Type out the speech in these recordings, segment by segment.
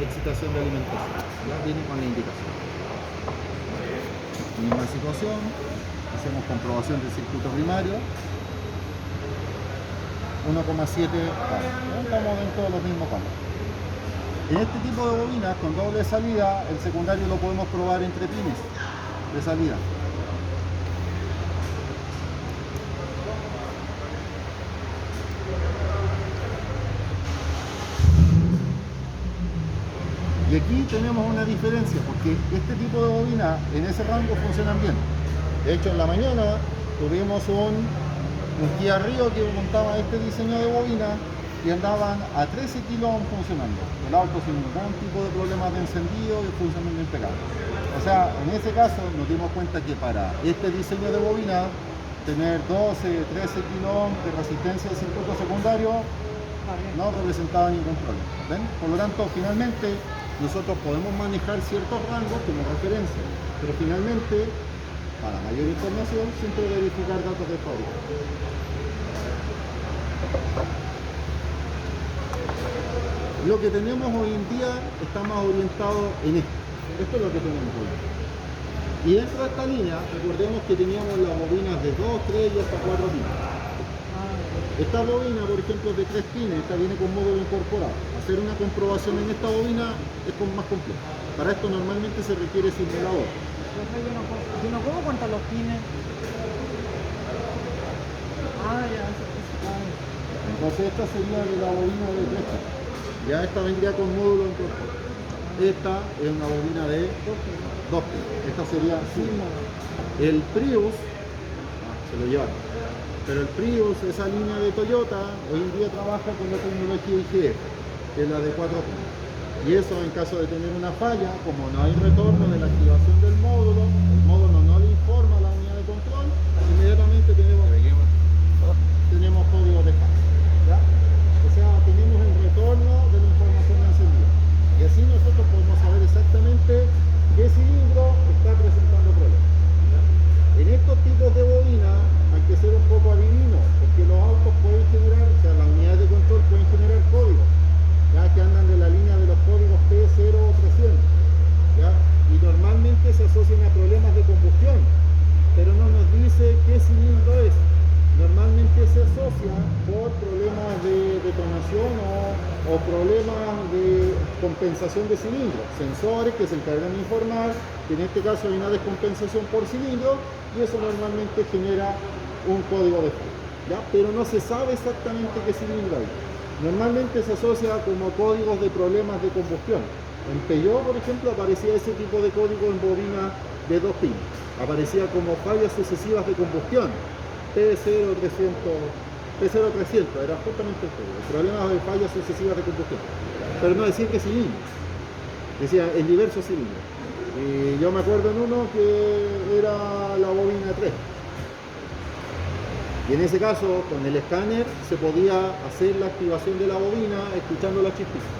excitación de alimentación. Ya viene con la indicación. Misma situación, hacemos comprobación del circuito primario. 1,7 palos. Estamos dentro de los mismos palos. En este tipo de bobinas con doble salida, el secundario lo podemos probar entre pines de salida. Y aquí tenemos una diferencia, porque este tipo de bobinas en ese rango funcionan bien. De hecho, en la mañana tuvimos un Kia Rio que montaba este diseño de bobina y andaban a 13 kg funcionando. El auto sin ningún tipo de problemas de encendido y funcionando impecable. O sea, en ese caso nos dimos cuenta que para este diseño de bobina, tener 12, 13 kg de resistencia de circuito secundario no representaba ningún problema. ¿Ven? Por lo tanto, finalmente, nosotros podemos manejar ciertos rangos como referencia, pero finalmente, para mayor información, siempre verificar datos de fábrica. Lo que tenemos hoy en día está más orientado en esto. Esto es lo que tenemos hoy. Y dentro de esta línea, recordemos que teníamos las bobinas de 2, 3 y hasta 4 pines. Esta bobina, por ejemplo, es de 3 pines, esta viene con módulo incorporado. Hacer una comprobación en esta bobina es más complejo. Para esto normalmente se requiere simulador. Yo no puedo contar los pines. Ya. Entonces esta sería de la bobina de 3 pines. Ya esta vendría con módulo incorporado. Esta es una bobina de 2 pines. Esta sería así. El Prius, se lo llevaron. Pero el Prius, esa línea de Toyota, hoy en día trabaja con la tecnología IGF, que es la de 4 pines. Y eso en caso de tener una falla, como no hay retorno de la activación del módulo, el módulo no le informa a la unidad de control, inmediatamente tenemos código de falla. ¿Ya? O sea, tenemos el retorno de la información encendida. Y así nosotros podemos saber exactamente qué cilindro está presentando problemas. ¿Ya? En estos tipos de bobina hay que ser un poco adivino, porque los autos pueden generar, o sea, las unidades de control pueden generar códigos, ya que andan de la línea de los códigos P0 o 300, ¿ya? Y normalmente se asocian a problemas de combustión, pero no nos dice qué cilindro es. Normalmente se asocia por problemas de detonación o problemas de compensación de cilindros, sensores que se encargan de informar que en este caso hay una descompensación por cilindro y eso normalmente genera un código de falla, ¿ya? Pero no se sabe exactamente qué cilindro hay. Normalmente se asocia como códigos de problemas de combustión. En Peugeot, por ejemplo, aparecía ese tipo de código en bobina de 2 pines. Aparecía como fallas sucesivas de combustión. P0300, era justamente el código. Problemas de fallas sucesivas de combustión. Pero no decía qué cilindro. Decía en diversos cilindros. Y yo me acuerdo en uno que era la bobina 3. Y en ese caso, con el escáner se podía hacer la activación de la bobina escuchando la chispita.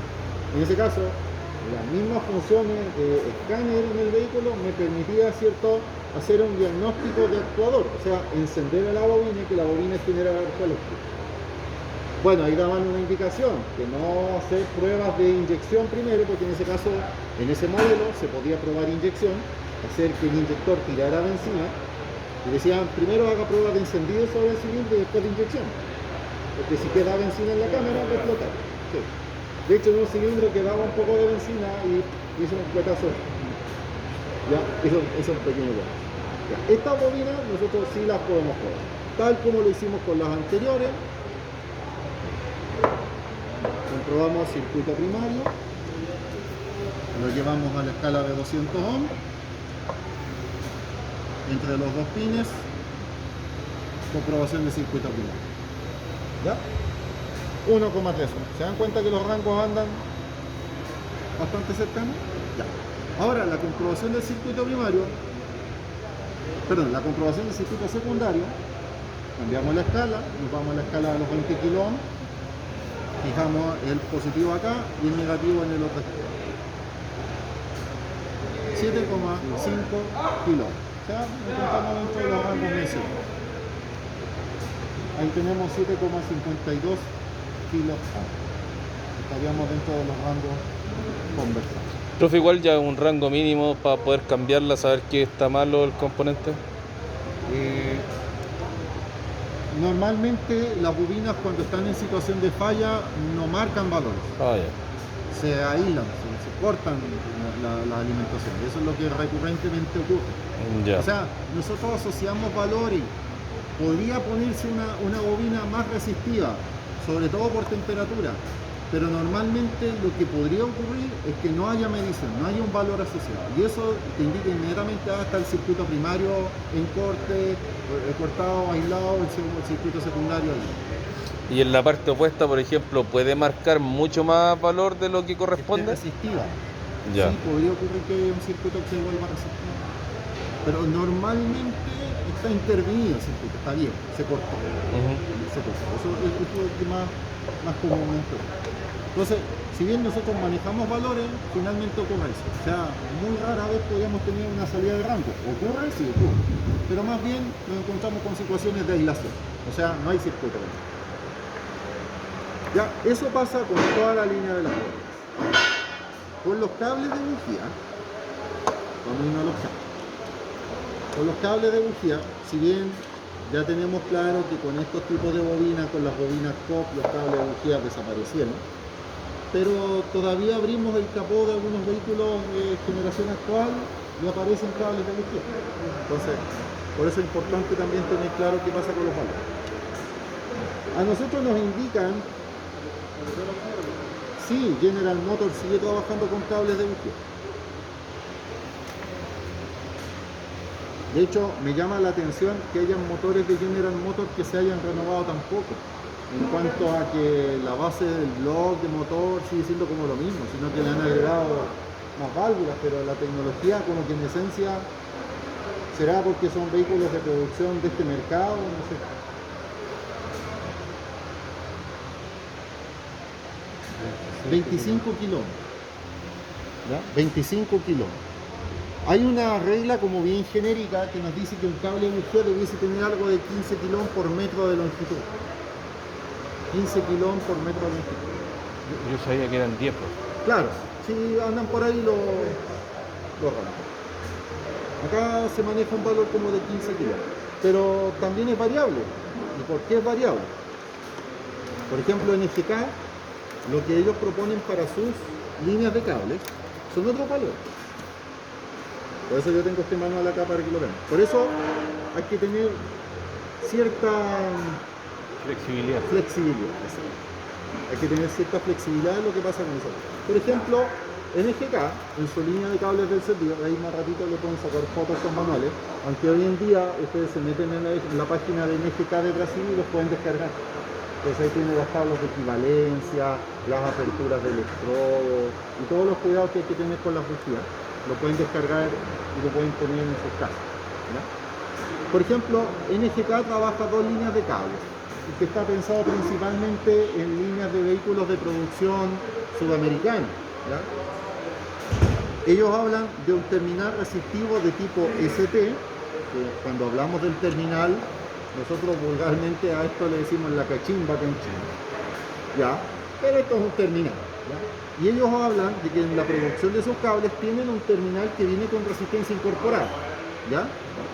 En ese caso, las mismas funciones de escáner en el vehículo me permitía, ¿cierto?, hacer un diagnóstico de actuador, o sea, encender a la bobina y que la bobina generara arco eléctrico. Bueno, ahí daban una indicación, que no hacer pruebas de inyección primero, porque en ese caso, en ese modelo, se podía probar inyección, hacer que el inyector tirara benzina. Y decían, primero haga pruebas de encendido sobre el cilindro y después de inyección. Porque si queda benzina en la cámara, va a explotar. Sí. De hecho, en un cilindro quedaba un poco de benzina y hizo un fletazo. Ya, hizo un pequeño golpe. Estas bobinas nosotros sí las podemos probar. Tal como lo hicimos con las anteriores. Comprobamos circuito primario. Lo llevamos a la escala de 200 ohms. Entre los 2 pines, comprobación de circuito primario. ¿Ya? 1,3 ohms. ¿Se dan cuenta que los rangos andan bastante cercanos? Ya. Ahora, la comprobación del circuito primario, la comprobación del circuito secundario, cambiamos la escala, nos vamos a la escala de los 20 kilo ohms, fijamos el positivo acá y el negativo en el otro extremo. 7,5 kilo ohms. O sea, encontramos dentro de los rangos mencionados. Ahí tenemos 7,52 kilos. Estaríamos dentro de los rangos conversar. Profe, igual ya un rango mínimo para poder cambiarla, saber que está malo el componente. Normalmente las bobinas cuando están en situación de falla no marcan valores, Ah, ya. se aíslan, se cortan la alimentación. Eso es lo que recurrentemente ocurre. Ya. O sea, nosotros asociamos valores. Podría ponerse una bobina más resistiva, sobre todo por temperatura, pero normalmente lo que podría ocurrir es que no haya medición, no haya un valor asociado. Y eso te indica inmediatamente hasta el circuito primario en corte, cortado, aislado, el circuito secundario ahí. Y en la parte opuesta, por ejemplo, ¿puede marcar mucho más valor de lo que corresponde? Esté resistiva. Ya. Sí, podría ocurrir que un circuito que se vuelva resistivo. Pero normalmente está intervenido el circuito, está bien, se cortó. Ujú. Se cortó. Eso es lo que más comúnmente ocurre. Entonces, si bien nosotros manejamos valores, finalmente ocurre eso. O sea, muy rara vez podríamos tener una salida de rango. ¿Ocurre? Sí, ocurre. Pero más bien nos encontramos con situaciones de aislación. O sea, no hay circuito. Ya, eso pasa con toda la línea de las bobinas. Con los cables de bujía, vamos a irnos a los cables. Con los cables de bujía, si bien ya tenemos claro que con estos tipos de bobinas, con las bobinas COP, los cables de bujía desaparecieron, pero todavía abrimos el capó de algunos vehículos de generación actual y aparecen cables de bujía. Entonces, por eso es importante también tener claro qué pasa con los valores. A nosotros nos indican, sí, General Motors sigue trabajando con cables de bujía. De hecho, me llama la atención que hayan motores de General Motors que se hayan renovado tan poco. En cuanto a que la base del bloque de motor sigue siendo como lo mismo, sino que le han agregado más válvulas, pero la tecnología como que en esencia, ¿será porque son vehículos de producción de este mercado? No sé. $25 kilómetros. ¿Ya? 25 kilómetros. Hay una regla como bien genérica que nos dice que un cable de bujía debiese tener algo de 15 kilómetros por metro de longitud. 15 kilómetros por metro de longitud. Yo sabía que eran 10. Pues. Claro, si andan por ahí lo rompen. Acá se maneja un valor como de 15 kilómetros, pero también es variable. ¿Y por qué es variable? Por ejemplo, en FK, lo que ellos proponen para sus líneas de cables son otros valores. Por eso yo tengo este manual acá para que lo vean. Por eso hay que tener cierta Flexibilidad. Hay que tener cierta flexibilidad en lo que pasa con eso. Por ejemplo, NGK, en su línea de cables del servicio, ahí más ratito le pueden sacar fotos con manuales, aunque hoy en día ustedes se meten en la página de NGK de Brasil y los pueden descargar. Entonces ahí tienen las tablas de equivalencia, las aperturas del electrodo y todos los cuidados que hay que tener con las bujías. Lo pueden descargar y lo pueden poner en sus casas. ¿Ya? Por ejemplo, NGK trabaja dos líneas de cables, que está pensado principalmente en líneas de vehículos de producción sudamericana. ¿Ya? Ellos hablan de un terminal resistivo de tipo ST, que cuando hablamos del terminal, nosotros vulgarmente a esto le decimos la cachimba canchina. ¿Ya? Pero esto es un terminal. ¿Ya? Y ellos hablan de que en la producción de esos cables tienen un terminal que viene con resistencia incorporada. ¿Ya?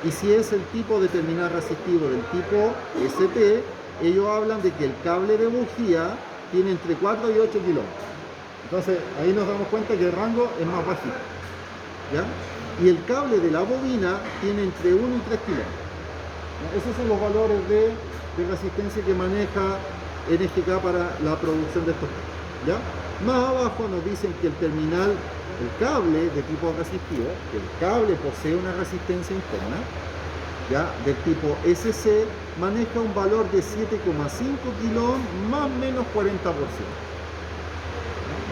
Y si es el tipo de terminal resistivo del tipo ST, ellos hablan de que el cable de bujía tiene entre 4 y 8 kilómetros. Entonces ahí nos damos cuenta que el rango es más bajito. ¿Ya? Y el cable de la bobina tiene entre 1 y 3 kilómetros. ¿Ya? Esos son los valores de resistencia que maneja NGK para la producción de estos cables. ¿Ya? Más abajo nos dicen que el terminal, el cable de tipo resistivo, que el cable posee una resistencia interna, ¿ya? Del tipo SC, maneja un valor de 7,5 kilo más o menos 40%.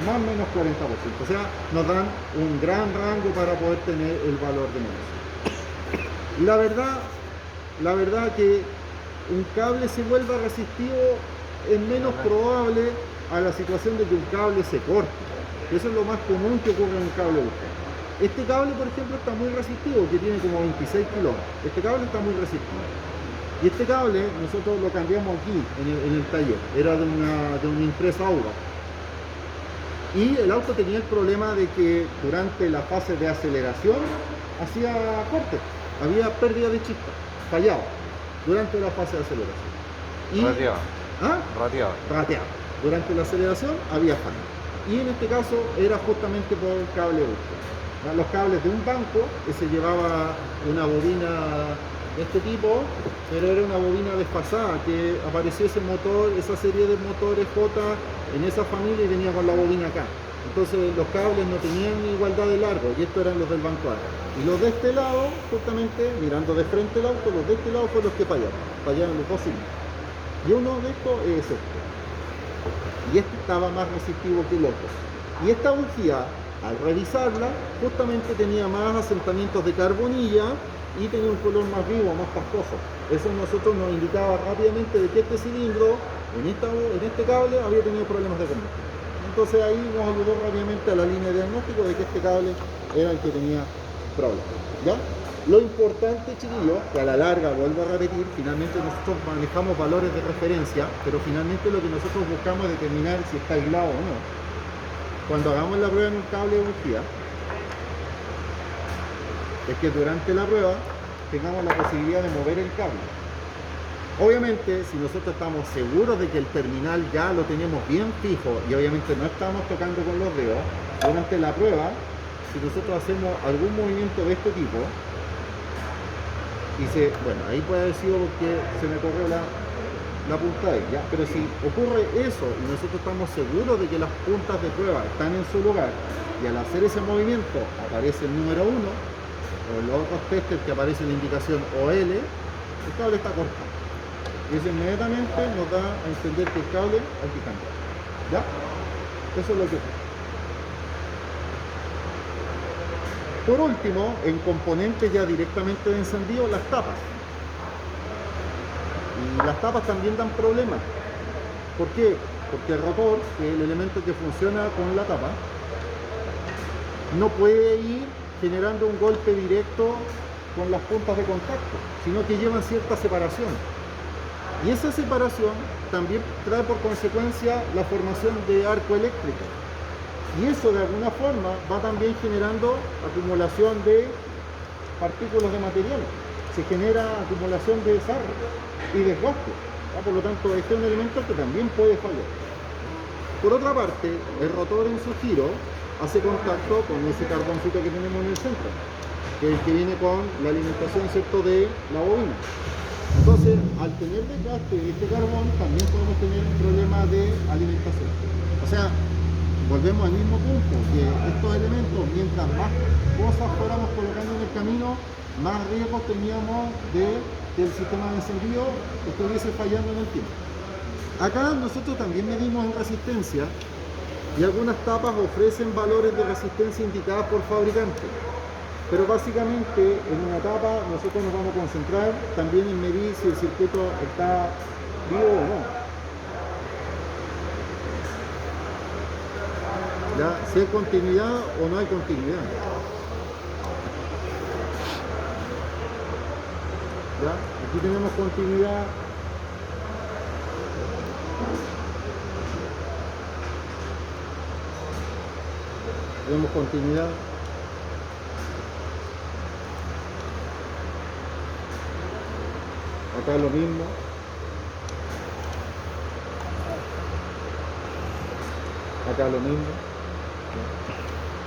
Más o menos 40%. O sea, nos dan un gran rango para poder tener el valor de medición. La verdad que un cable se vuelva resistivo es menos probable a la situación de que un cable se corte. Eso es lo más común que ocurre en un cable bujía. Este cable, por ejemplo, está muy resistivo, que tiene como 26 kilómetros. Este cable está muy resistivo. Y este cable nosotros lo cambiamos aquí, en el taller. Era de una impresa Aura. Y el auto tenía el problema de que durante la fase de aceleración hacía corte, había pérdida de chispa, fallaba durante la fase de aceleración. Y, Rateaba. ¿ah? Rateaba. Durante la aceleración había falla. Y en este caso era justamente por el cable búsqueda. Los cables de un banco que se llevaba una bobina de este tipo, pero era una bobina desfasada, que apareció ese motor, esa serie de motores J en esa familia y venía con la bobina acá. Entonces los cables no tenían igualdad de largo y estos eran los del banco A. Y los de este lado, justamente mirando de frente el auto, los de este lado fueron los que fallaron los dos cilindros. Y uno de estos es este. Y este estaba más resistivo que el otro. Y esta bujía, al revisarla, justamente tenía más asentamientos de carbonilla y tenía un color más vivo, más pastoso. Eso a nosotros nos indicaba rápidamente de que este cilindro, en este cable, había tenido problemas de combustión. Entonces ahí nos ayudó rápidamente a la línea de diagnóstico de que este cable era el que tenía problemas. ¿Ya? Lo importante, chiquillos, que a la larga, vuelvo a repetir, finalmente nosotros manejamos valores de referencia, pero finalmente lo que nosotros buscamos es determinar si está aislado o no. Cuando hagamos la prueba en un cable de bujía, es que durante la prueba tengamos la posibilidad de mover el cable. Obviamente, si nosotros estamos seguros de que el terminal ya lo tenemos bien fijo y obviamente no estamos tocando con los dedos, durante la prueba, si nosotros hacemos algún movimiento de este tipo, bueno, ahí puede haber sido porque se me corrió la punta de ella, pero si ocurre eso y nosotros estamos seguros de que las puntas de prueba están en su lugar y al hacer ese movimiento aparece el número 1 o en los otros testers que aparece la indicación OL, el cable está cortado. Y eso inmediatamente nos da a entender que el cable hay que cambiar. ¿Ya? Eso es lo que ocurre. Por último, en componentes ya directamente de encendido, las tapas. Y las tapas también dan problemas. ¿Por qué? Porque el rotor, que es el elemento que funciona con la tapa, no puede ir generando un golpe directo con las puntas de contacto, sino que llevan cierta separación. Y esa separación también trae por consecuencia la formación de arco eléctrico. Y eso de alguna forma va también generando acumulación de partículas de material. Se genera acumulación de desarrollo y desgaste. Por lo tanto, este es un elemento que también puede fallar. Por otra parte, el rotor en su giro hace contacto con ese carboncito que tenemos en el centro, que es el que viene con la alimentación, ¿cierto?, de la bobina. Entonces, al tener desgaste de este carbón, también podemos tener problemas de alimentación. O sea, volvemos al mismo punto, que estos elementos, mientras más cosas fuéramos colocando en el camino, más riesgos teníamos de que el sistema de encendido estuviese fallando en el tiempo. Acá nosotros también medimos en resistencia y algunas tapas ofrecen valores de resistencia indicadas por fabricante. Pero básicamente en una tapa nosotros nos vamos a concentrar también en medir si el circuito está vivo o no. ¿Ya? Si hay continuidad o no hay continuidad. ¿Ya? Aquí tenemos continuidad. Tenemos continuidad. Acá lo mismo. Acá lo mismo.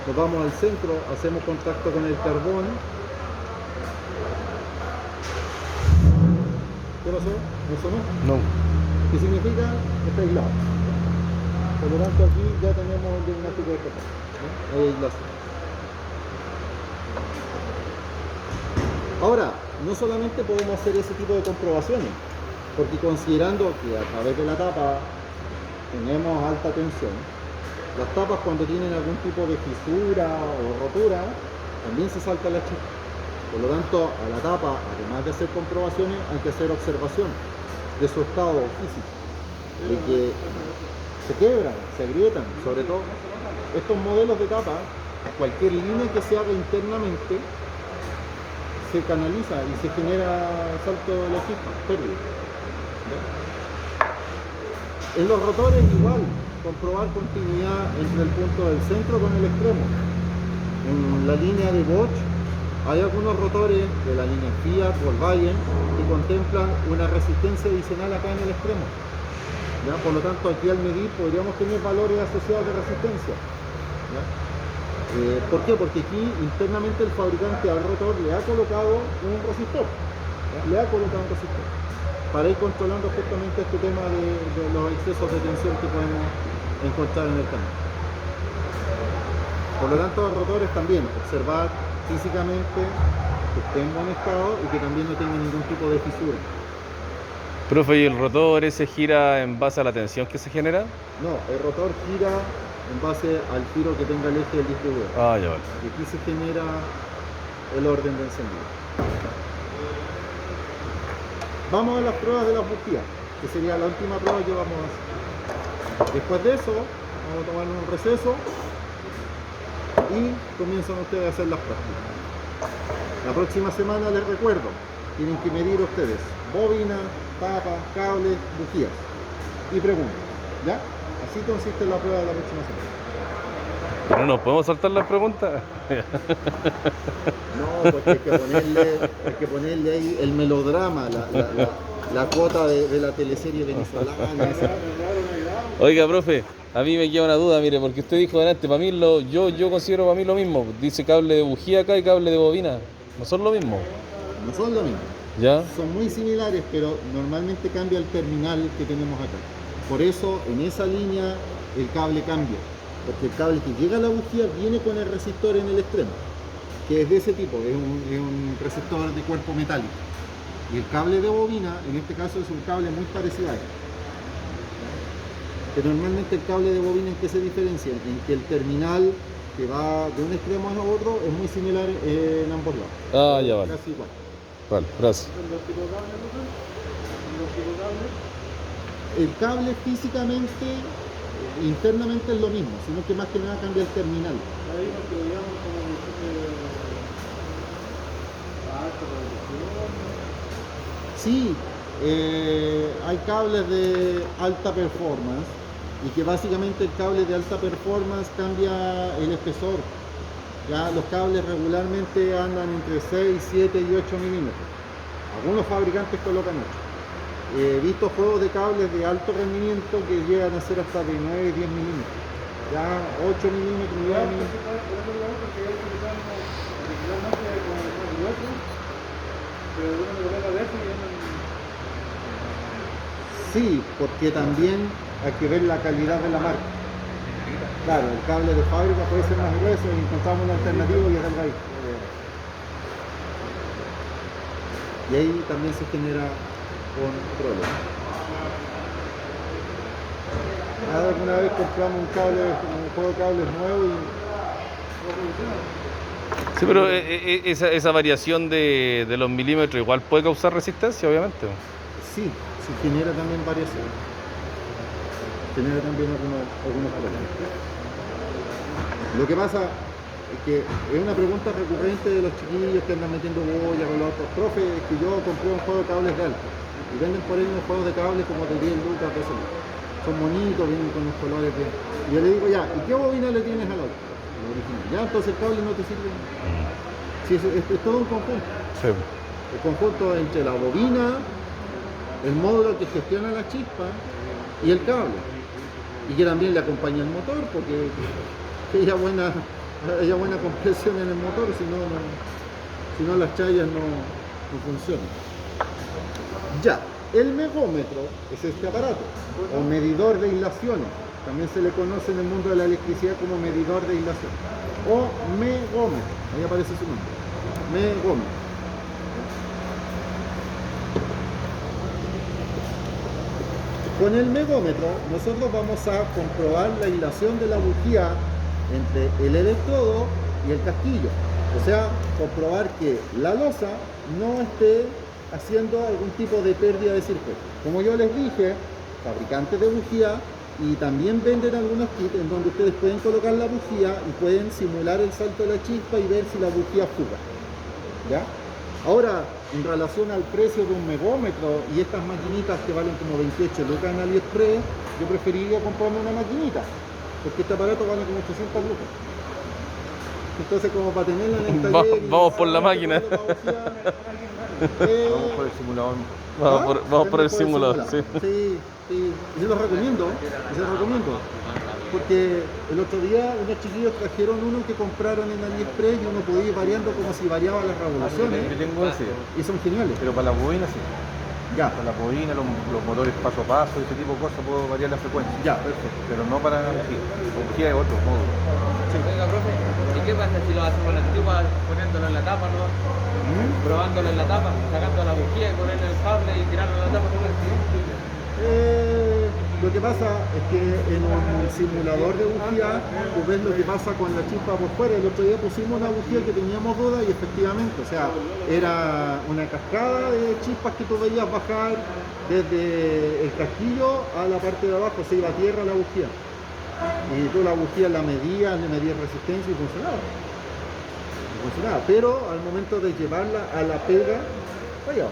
Nos vamos al centro, hacemos contacto con el carbón. ¿Qué pasó? ¿No sonó? No. ¿Qué significa? Que está aislado. Por lo tanto, aquí ya tenemos el diagnóstico de rotor. Hay aislación. Ahora, no solamente podemos hacer ese tipo de comprobaciones, porque considerando que a través de la tapa tenemos alta tensión, las tapas cuando tienen algún tipo de fisura o rotura, también se salta la chispa. Por lo tanto, a la tapa, además de hacer comprobaciones, hay que hacer observación de su estado físico, de que se quebran, se agrietan, sobre todo estos modelos de tapa, cualquier línea que se haga internamente se canaliza y se genera salto de la chispa, pérdida. En los rotores igual, comprobar continuidad entre el punto del centro con el extremo. En la línea de Bosch hay algunos rotores de la línea Fiat, Volkswagen, que contemplan una resistencia adicional acá en el extremo. ¿Ya? Por lo tanto, aquí al medir podríamos tener valores asociados de resistencia. ¿Ya? ¿Por qué? Porque aquí internamente el fabricante al rotor le ha colocado un resistor. ¿Ya? Le ha colocado un resistor para ir controlando justamente este tema de los excesos de tensión que podemos encontrar en el canal. Por lo tanto, los rotores también, observar físicamente que esté en buen estado y que también no tenga ningún tipo de fisura. Profe, ¿y el rotor ese gira en base a la tensión que se genera? No, el rotor gira en base al giro que tenga el eje del distribuidor. Ah, ya vale. Y aquí se genera el orden de encendido. Vamos a las pruebas de la bujías, que sería la última prueba que vamos a hacer. Después de eso, vamos a tomar un receso y comienzan ustedes a hacer las prácticas. La próxima semana les recuerdo, tienen que medir ustedes bobina, tapa, cables, bujías y preguntas, ¿ya? Así consiste la prueba de la próxima semana. ¿Pero nos podemos saltar las preguntas? No, porque hay que ponerle ahí el melodrama, la cuota de la teleserie venezolana. Esa. Oiga, profe, a mí me queda una duda, mire, porque usted dijo delante, para mí yo considero para mí lo mismo. Dice cable de bujía acá y cable de bobina. ¿No son lo mismo? No son lo mismo. ¿Ya? Son muy similares, pero normalmente cambia el terminal que tenemos acá. Por eso, en esa línea, el cable cambia. Porque el cable que llega a la bujía viene con el resistor en el extremo, que es de ese tipo, es un resistor de cuerpo metálico. Y el cable de bobina, en este caso, es un cable muy parecido a él. Que normalmente el cable de bobina, ¿en qué se diferencia? En que el terminal que va de un extremo a otro es muy similar en ambos lados. Ah, ya vale. Casi igual. Vale, gracias. El cable físicamente, internamente es lo mismo, sino que más que nada cambia el terminal. Sí, hay cables de alta performance y que básicamente el cable de alta performance cambia el espesor. Ya los cables regularmente andan entre 6, 7 y 8 milímetros. Algunos fabricantes colocan 8. He visto juegos de cables de alto rendimiento que llegan a ser hasta de 9, 10 milímetros. Ya 8 milímetros, 9 milímetros. Sí, porque también hay que ver la calidad de la marca. Claro, el cable de fábrica puede ser más grueso y encontramos una alternativa y es ahí. Y ahí también se genera un problema. Alguna vez compramos un juego de cables nuevo y... Sí, pero esa variación de los milímetros igual puede causar resistencia, obviamente. Sí, se genera también variación. Genera también algunos problemas. Lo que pasa es que es una pregunta recurrente de los chiquillos que andan metiendo boya con los otros. Profe, es que yo compré un juego de cables de alto y venden por ahí unos juegos de cables como de 10 lucas, 12 lucas. Son bonitos, vienen con los colores bien. Y yo le digo, ya, ¿y qué bobina le tienes al auto? La original. Ya, entonces el cable no te sirve. Sí, es todo un conjunto. Sí. El conjunto entre la bobina, el módulo que gestiona la chispa y el cable. Y que también le acompaña el motor, porque haya buena compresión en el motor, si no las chayas no funcionan. Ya, el megómetro es este aparato, o medidor de hilaciones. También se le conoce en el mundo de la electricidad como medidor de hilación. O megómetro, ahí aparece su nombre. Megómetro. Con el megómetro nosotros vamos a comprobar la hilación de la bujía entre el electrodo y el casquillo. O sea, comprobar que la losa no esté haciendo algún tipo de pérdida de circuito. Como yo les dije, fabricantes de bujía, y también venden algunos kits en donde ustedes pueden colocar la bujía y pueden simular el salto de la chispa y ver si la bujía fuga. ¿Ya? Ahora, en relación al precio de un megómetro y estas maquinitas que valen como 28 lucas en AliExpress, yo preferiría comprarme una maquinita, porque este aparato vale como 800 lucas. Entonces, como para tenerla en el taller... Vamos por la máquina. Vamos por el simulador. Vamos por el simulador, sí. Sí, sí. Y se los recomiendo, porque el otro día unos chiquillos trajeron uno que compraron en AliExpress y uno podía ir variando como si variaba las revoluciones. Yo tengo ese, Y son geniales. pero para la bobina sí. Ya, Para la bobina, los motores paso a paso, ese tipo de cosas, puedo variar la frecuencia. ya, perfecto. Pero no para la bujía. La bujía es otro modo. Oiga, profe, ¿y qué pasa si lo hacemos la antigua poniéndolo en la tapa, no? Probándolo en la tapa, sacando la bujía, ponerle el cable y tirarlo en la tapa, ¿no? Lo que pasa es que en un simulador de bujía tú ves lo que pasa con la chispa por fuera. El otro día pusimos una bujía que teníamos duda y efectivamente, o sea, era una cascada de chispas que tú veías bajar desde el casquillo a la parte de abajo, se iba a tierra la bujía. Y tú la bujía la medías, le medías resistencia y funcionaba. Pero al momento de llevarla a la pega, fallaba.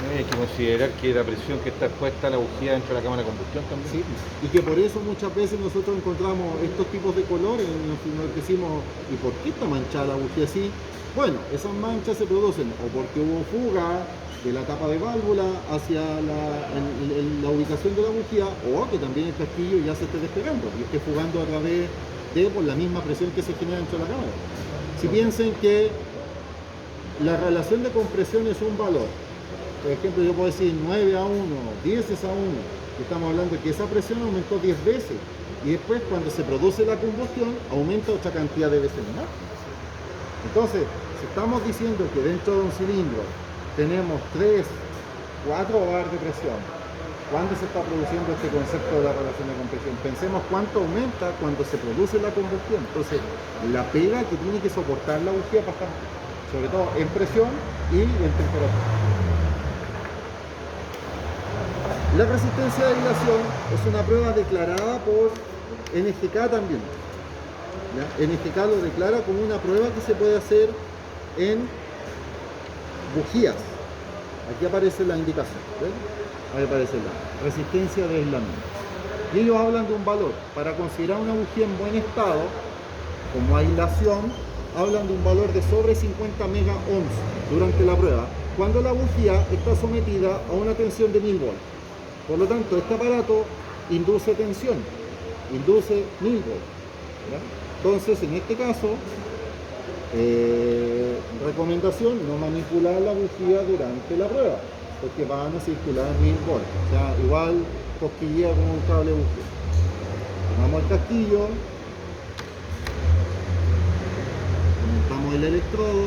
Hay que considerar que la presión que está expuesta a la bujía dentro de la cámara de combustión también. Sí, y que por eso muchas veces nosotros encontramos estos tipos de colores y nos decimos, ¿y por qué está manchada la bujía así? Bueno, esas manchas se producen o porque hubo fuga de la tapa de válvula hacia la ubicación de la bujía, o que también el casquillo ya se esté despegando y esté fugando a través de por la misma presión que se genera dentro de la cámara. Si piensen que la relación de compresión es un valor, por ejemplo, yo puedo decir 9 a 1, 10 a 1. Estamos hablando de que esa presión aumentó 10 veces. Y después, cuando se produce la combustión, aumenta otra cantidad de veces más. Entonces, si estamos diciendo que dentro de un cilindro tenemos 3, 4 bar de presión, ¿cuándo se está produciendo este concepto de la relación de compresión? Pensemos cuánto aumenta cuando se produce la combustión. Entonces, la pega que tiene que soportar la bujía para estar, sobre todo en presión y en temperatura. La resistencia de dilación es una prueba declarada por NGK también. ¿Ya? NGK lo declara como una prueba que se puede hacer en bujías. Aquí aparece la indicación. ¿Ven? Ahí aparece la resistencia de aislamiento. Y ellos hablan de un valor. Para considerar una bujía en buen estado, como aislación, hablan de un valor de sobre 50 megaohms durante la prueba, cuando la bujía está sometida a una tensión de 1000 volts. Por lo tanto, este aparato induce tensión, induce 1000 volts. ¿Ya? Entonces, en este caso, recomendación, no manipular la bujía durante la prueba, porque van a circular 1000 volts. O sea, igual cosquillea como un cable bujía. Tomamos el casquillo, conectamos el electrodo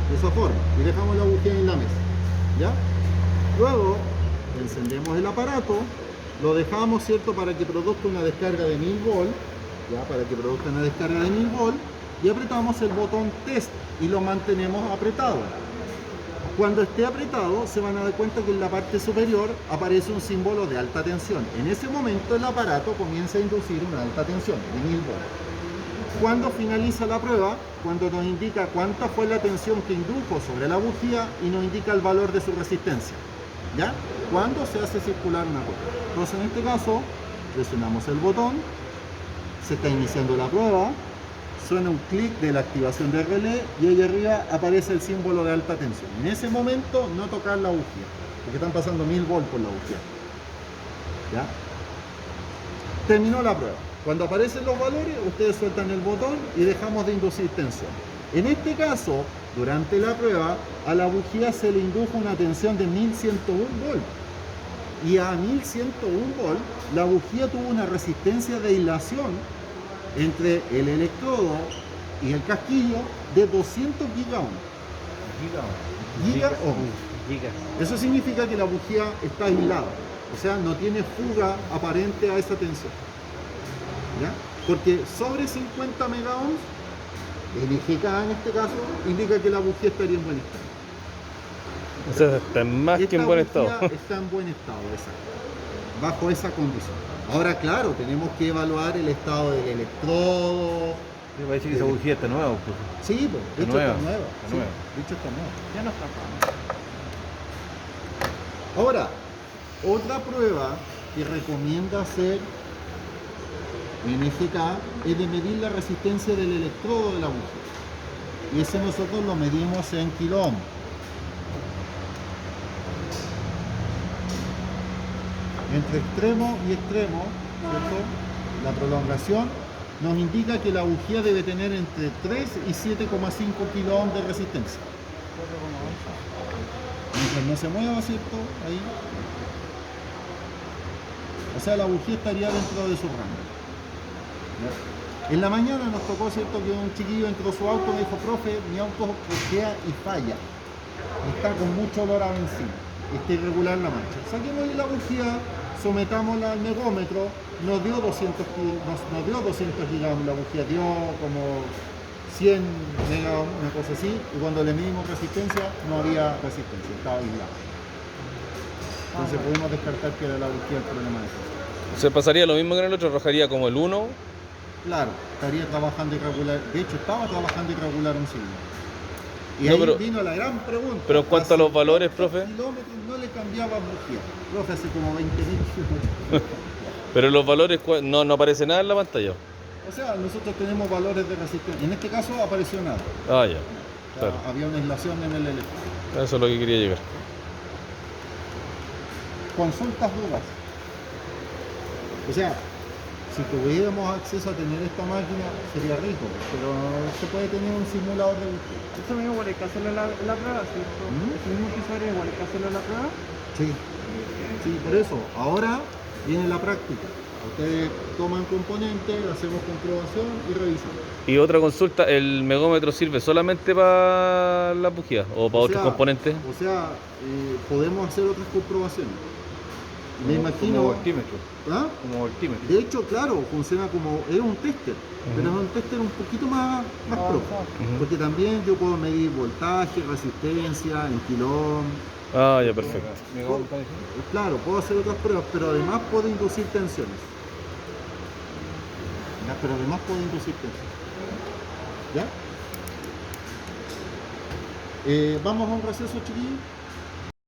de esa forma y dejamos la bujía en la mesa. ¿Ya? Luego, encendemos el aparato, lo dejamos, ¿cierto?, para que produzca una descarga de 1000 volts, ya, para que produzca una descarga de 1000 volts, y apretamos el botón test y lo mantenemos apretado. Cuando esté apretado, se van a dar cuenta que en la parte superior aparece un símbolo de alta tensión. En ese momento el aparato comienza a inducir una alta tensión de 1000 volts. Cuando finaliza la prueba, cuando nos indica cuánta fue la tensión que indujo sobre la bujía y nos indica el valor de su resistencia. ¿Ya? Cuando se hace circular una rueda. Entonces, en este caso, presionamos el botón, se está iniciando la prueba, suena un clic de la activación del relé y ahí arriba aparece el símbolo de alta tensión. En ese momento, no tocar la bujía, porque están pasando 1000 volts por la bujía. ¿Ya? Terminó la prueba. Cuando aparecen los valores, ustedes sueltan el botón y dejamos de inducir tensión. En este caso, durante la prueba, a la bujía se le indujo una tensión de 1101 volts. Y a 1101 volts, la bujía tuvo una resistencia de aislación entre el electrodo y el casquillo de 200 gigaohms. Gigaohms. Eso significa que la bujía está aislada. O sea, no tiene fuga aparente a esa tensión. ¿Ya? Porque sobre 50 megaohms, el IGK en este caso, indica que la bujía estaría en buen estado. O sea, está más que en buen estado. Está en buen estado, exacto. Bajo esa condición. Ahora, claro, tenemos que evaluar el estado del electrodo, Me parece que esa bujía está nueva, pues. Sí, pues, de hecho Nueva, está nueva. está Sí, nueva. de hecho está nueva. Ya no está. Ahora, otra prueba que recomienda hacer en FK es de medir la resistencia del electrodo de la bujía. Y ese nosotros lo medimos en kiloohm. Entre extremo y extremo, ¿cierto? La prolongación nos indica que la bujía debe tener entre 3 y 7,5 kiloohm de resistencia. Mientras no se mueva, ¿cierto? Ahí. O sea, la bujía estaría dentro de su rango. ¿Ya? En la mañana nos tocó, ¿cierto?, que un chiquillo entró a su auto y me dijo, profe, mi auto bujea y falla. Está con mucho olor a benzina. Está irregular la marcha. Saquemos la bujía, sometámosla al megómetro, nos dio 200 gigaohm la bujía, dio como 100 megaohm, una cosa así, y cuando le medimos resistencia, no había resistencia, estaba aislado. Entonces pudimos descartar que era la bujía el problema de eso. ¿Se pasaría lo mismo que en el otro? ¿Arrojaría como el 1? Claro, estaría trabajando irregular, de hecho estaba trabajando irregular un siglo. Y No, ahí pero- vino la gran pregunta. pero en cuanto a los valores, 50 profe. kilómetros no le cambiaba bujía. Profe, hace como 20.000 kilómetros. Pero los valores no aparece nada en la pantalla. O sea, nosotros tenemos valores de resistencia. En este caso apareció nada. Ah, ya. O sea, Claro. había una aislación en el electrodo. Eso es lo que quería llegar. Consultas, dudas. O sea, si tuviéramos acceso a tener esta máquina sería rico, pero se puede tener un simulador de bujía. Eso mismo igual hay que hacerle la prueba, ¿cierto? ¿Mm? Ese mismo usuario igual hay que hacerle la prueba. Sí, sí, por eso. Ahora viene la práctica. Ustedes toman componentes, hacemos comprobación y revisamos. Y otra consulta, ¿el megómetro sirve solamente para la bujía o para O otros sea, componentes? O sea, podemos hacer otras comprobaciones. Me imagino. Como voltímetro. ¿Ah? Como voltímetro. De hecho, claro, funciona como. Es un tester, pero es un tester un poquito más pro. Ujú. Porque también yo puedo medir voltaje, resistencia, en kilómetros. Ah, ya, perfecto. Megómetro, ¿está diciendo? Claro, puedo hacer otras pruebas, pero además puedo inducir tensiones. Ya, pero además puedo inducir tensiones. ¿Ya? Vamos a un receso, chiquillos.